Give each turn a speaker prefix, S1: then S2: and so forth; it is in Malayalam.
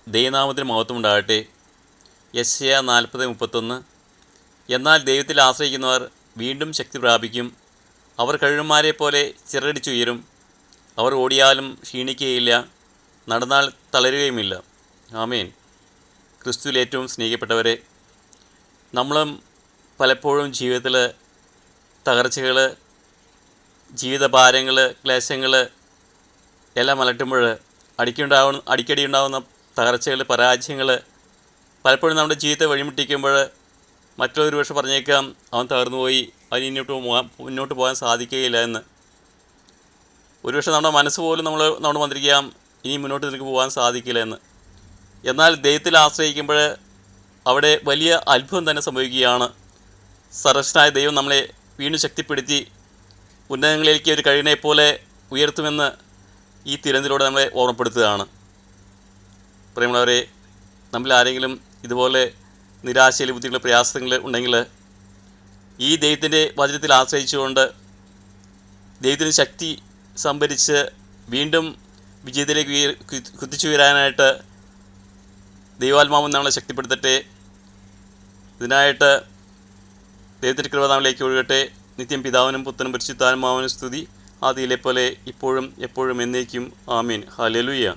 S1: ദൈവനാമത്തിന് മഹത്വം ഉണ്ടാകട്ടെ. യെശയ്യാ 40:31. എന്നാൽ ദൈവത്തിൽ ആശ്രയിക്കുന്നവർ വീണ്ടും ശക്തി പ്രാപിക്കും. അവർ കഴുകന്മാരെ പോലെ ചിറകടിച്ചുയരും. അവർ ഓടിയാലും ക്ഷീണിക്കുകയില്ല, നടന്നാൽ തളരുകയുമില്ല. ആമേൻ. ക്രിസ്തുവിൽ ഏറ്റവും സ്നേഹിക്കപ്പെട്ടവരെ, നമ്മളും പലപ്പോഴും ജീവിതത്തിൽ തകർച്ചകൾ, ജീവിതഭാരങ്ങൾ, ക്ലേശങ്ങൾ എല്ലാം അലട്ടുമ്പോൾ അടിക്കടി ഉണ്ടാകുന്ന തകർച്ചകൾ, പരാജയങ്ങൾ പലപ്പോഴും നമ്മുടെ ജീവിതത്തെ വഴിമുട്ടിക്കുമ്പോൾ മറ്റുള്ളവർ പക്ഷെ പറഞ്ഞേക്കാം അവൻ തകർന്നുപോയി, അവന് മുന്നോട്ട് പോകാൻ സാധിക്കുകയില്ല എന്ന്. ഒരുപക്ഷെ നമ്മുടെ മനസ്സ് പോലും നമ്മൾ വന്നിരിക്കാം ഇനി മുന്നോട്ട് നിനക്ക് പോകാൻ സാധിക്കില്ല എന്ന്. എന്നാൽ ദൈവത്തിൽ ആശ്രയിക്കുമ്പോൾ അവിടെ വലിയ അത്ഭുതം തന്നെ സംഭവിക്കുകയാണ്. സർവശക്തനായ ദൈവം നമ്മളെ വീണ്ടും ശക്തിപ്പെടുത്തി ഉന്നതങ്ങളിലേക്ക് ഒരു കഴിവിനെ പോലെ ഉയർത്തുമെന്ന് ഈ തിരുവനന്തപുരത്തിലൂടെ നമ്മളെ ഓർമ്മപ്പെടുത്തുകയാണ്. പ്രിയമുള്ളവരെ, നമ്മൾ ആരെങ്കിലും ഇതുപോലെ നിരാശയിൽ, ബുദ്ധികൾ, പ്രയാസങ്ങൾ ഉണ്ടെങ്കിൽ ഈ ദൈവത്തിൻ്റെ വചനത്തിൽ ആശ്രയിച്ചുകൊണ്ട് ദൈവത്തിന് ശക്തി സംഭരിച്ച് വീണ്ടും വിജയത്തിലേക്ക് കുതിച്ചുയരാനായിട്ട് ദൈവാത്മാവ് നമ്മളെ ശക്തിപ്പെടുത്തട്ടെ. ഇതിനായിട്ട് ദൈവത്തിൻ്റെ കൃപ നമ്മളിലേക്ക് ഒഴുകട്ടെ. നിത്യം പിതാവിനും പുത്രനും പരിശുദ്ധാത്മാവിനും സ്തുതി, ആദിയിലെ പോലെ ഇപ്പോഴും എപ്പോഴും എന്നേക്കും. ആമീൻ. ഹല്ലേലൂയ.